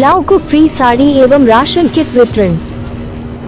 महिलाओं को फ्री साड़ी एवं राशन किट वितरण।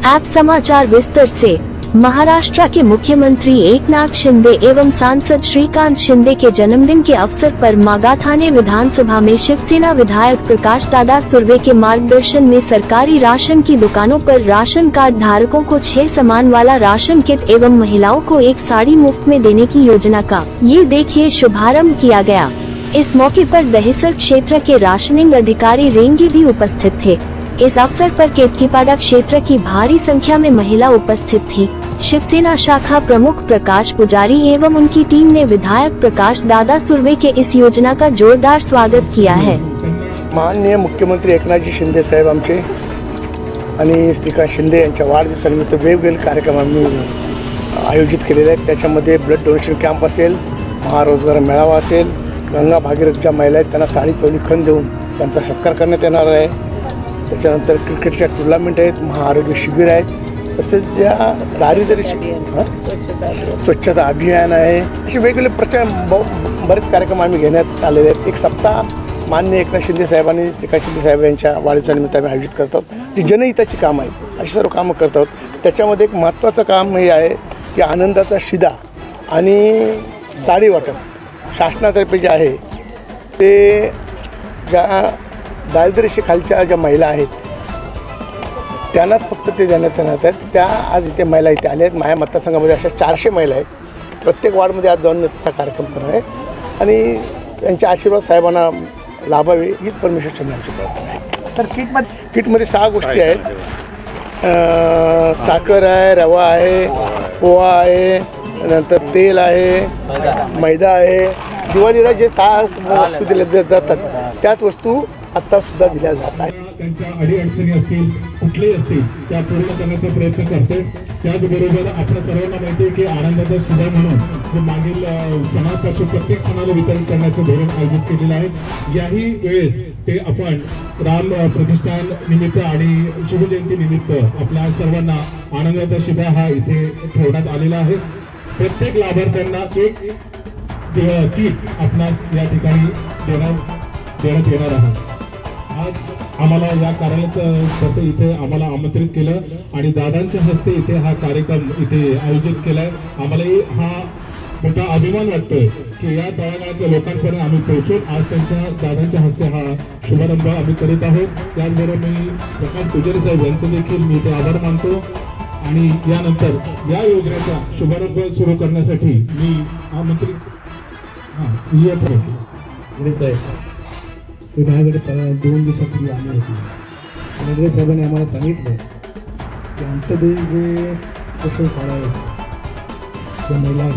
ऐप समाचार विस्तार से। महाराष्ट्र के मुख्यमंत्री एकनाथ शिंदे एवं सांसद श्रीकांत शिंदे के जन्मदिन के अवसर पर मागाठाणे विधानसभा में शिवसेना विधायक प्रकाश दादा सुर्वे के मार्गदर्शन में सरकारी राशन की दुकानों पर राशन कार्ड धारकों को 6 सामान वाला राशन किट एवं महिलाओं को 1 साड़ी मुफ्त में देने की योजना का ये देखिए शुभारंभ किया गया। इस मौके पर दहिसर क्षेत्र के राशनिंग अधिकारी रेंगी भी उपस्थित थे। इस अवसर पर केतकीपाड़ा क्षेत्र की भारी संख्या में महिला उपस्थित थी। शिवसेना शाखा प्रमुख प्रकाश पुजारी एवं उनकी टीम ने विधायक प्रकाश दादा सुर्वे के इस योजना का जोरदार स्वागत किया है। माननीय मुख्यमंत्री एकनाथजी शिंदे साहेब आमचे आणि श्रीकांत शिंदे यांच्या वाढदिवसानिमित्त वेगवेगळे कार्यक्रम आम्ही आयोजित केलेले आहेत। त्याच्यामध्ये ब्लड डोनेशन कॅम्प असेल, महारोजगार मेळावा असेल, गंगा भागीरथच्या महिला आहेत त्यांना साडी चोली खण देऊन त्यांचा सत्कार करण्यात येणार आहे। त्याच्यानंतर क्रिकेटच्या टुर्नामेंट आहेत, महाआरोग्य शिबिर आहेत, तसेच ज्या दारिद्र्य स्वच्छता अभियान आहे, असे वेगवेगळे बरेच कार्यक्रम आम्ही घेण्यात आलेले आहेत। एक सप्ताह माननीय एकनाथ शिंदे साहेबांनी श्रीकांत शिंदे साहेब यांच्या वाढदिवसानिमित्त आम्ही आयोजित करत आहोत, जी जनहिताची कामं आहेत, अशी सर्व कामं करत आहोत। त्याच्यामध्ये एक महत्त्वाचं काम हे आहे की आनंदाचा शिदा आणि साडी वाटप शासनातर्फे जे आहे ते ज्या दारिद्र्यरेषेखालच्या ज्या महिला आहेत त्यांनाच फक्त ते देण्यात येणार आहेत। त्या आज इथे महिला इथे आल्या आहेत। माझ्या मतदारसंघामध्ये अशा 400 महिला आहेत। प्रत्येक वार्डमध्ये आज जाऊन तसा कार्यक्रम करणार आहे आणि त्यांचे आशीर्वाद साहेबांना लाभावे हीच परमेश्वरची आमची प्रार्थना आहे। तर किटमध्ये 6 गोष्टी आहेत। साखर आहे, रवा आहे, पोहा आहे, नंतर तेल आहे, मैदा आहे। दिवाळीला जे 6 वस्तू दिल्या जातात त्याच वस्तू आता सुद्धा दिल्या जात आहेत। त्यांच्या अडीअडचणी असतील, कुठलेही असतील, त्या पूर्ण करण्याचा प्रयत्न करते। त्याचबरोबर आपल्या सर्वांना माहिती आहे की आनंदाचा शिदा म्हणून जे मागील सणापासून प्रत्येक सणाला वितरण करण्याचं धोरण आयोजित केलेलं आहे। याही वेळेस ते आपण राम प्रतिष्ठान निमित्त आणि शिवजयंती निमित्त आपल्या सर्वांना आनंदाचा शिदा हा इथे ठेवण्यात आलेला आहे। प्रत्येक लाभार्थ्यांना एक किट आपणास या ठिकाणी देण्यात येणार आहे। आज आम्हाला या कार्यालयात इथे आम्हाला आमंत्रित केलं आणि दादांच्या हस्ते इथे हा कार्यक्रम इथे आयोजित केलाय। आम्हालाही हा मोठा अभिमान वाटतोय की या तळागाळातल्या लोकांपर्यंत आम्ही पोहोचून आज त्यांच्या दादांच्या हस्ते हा शुभारंभ आम्ही करीत आहोत। त्याचबरोबर मी प्रकाश पुजारी साहेब यांचे देखील मी इथे आभार मानतो आणि यानंतर या योजनेचा शुभारंभ सुरू करण्यासाठी मी आमंत्रित ते माझ्याकडे 2 दिवसापूर्वी आले होते। नगरे साहेबांनी आम्हाला सांगितलं की अंतदेश जे पोषण काढावे त्या महिला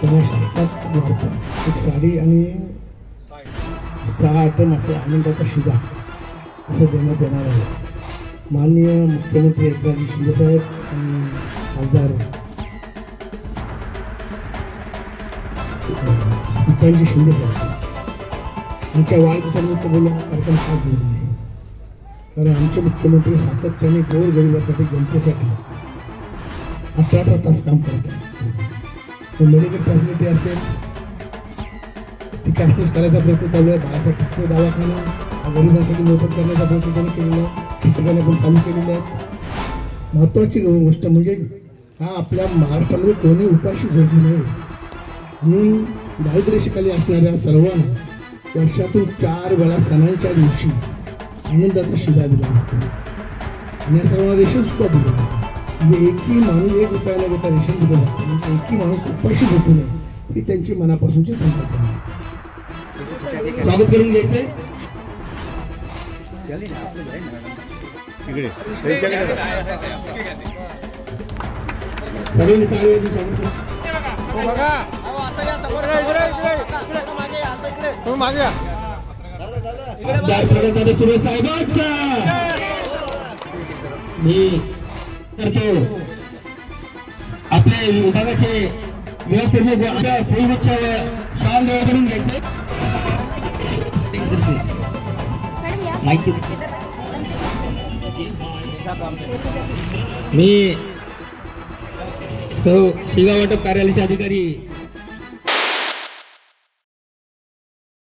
त्यांना शासनात वाटतं एक साडी आणि 6 आयटम असं आनंदाचा शिदा असं देण्यात येणार आहे। माननीय मुख्यमंत्री एकनाथजी शिंदे साहेब आणि खासदार श्रीकांतजी शिंदे साहेब आमच्या वाढदिवसानिमित्त बोलून हा कार्यक्रम खास दिलेला आहे। कारण आमचे मुख्यमंत्री सातत्याने गोरगरिबासाठी जनतेसाठी 18 तास काम करत आहेत। मेडिकल फॅसिलिटी असेल ती कॅशलेस करायचा प्रयत्न चालू आहे। बाळासाहेब ठाकरे दवाखाना गरिबांसाठी मोफत करण्याचा प्रयत्न त्यांनी केलेला आहे। ठिकठिकाणी पण चालू केलेले आहेत। महत्त्वाची गोष्ट म्हणजे हा आपल्या महाराष्ट्रामध्ये कोणी उपाशी झोपू नये म्हणून दारिद्र्यरेषेखाली असणाऱ्या सर्वांना वर्षातून 4 वेळा सणांच्या दिवशी आनंदाचा शिदा दिला जातो आणि या सर्वांना रेशन सुद्धा दिलं जातं। म्हणजे एकही माणूस 1 रुपया न घेता रेशन दिलं जातं। म्हणजे एकही माणूस उपाशी झोपू नये ही त्यांची मनापासूनची संकल्पना आहे। स्वागत करून घ्यायचंय। सुरेश साहेबांचा मी करतो आपले विभागाचे विभागप्रमुख फुलगुच्छावर शाल देवा करून घ्यायचे। मी शिवा वाटप कार्यालयाचे अधिकारी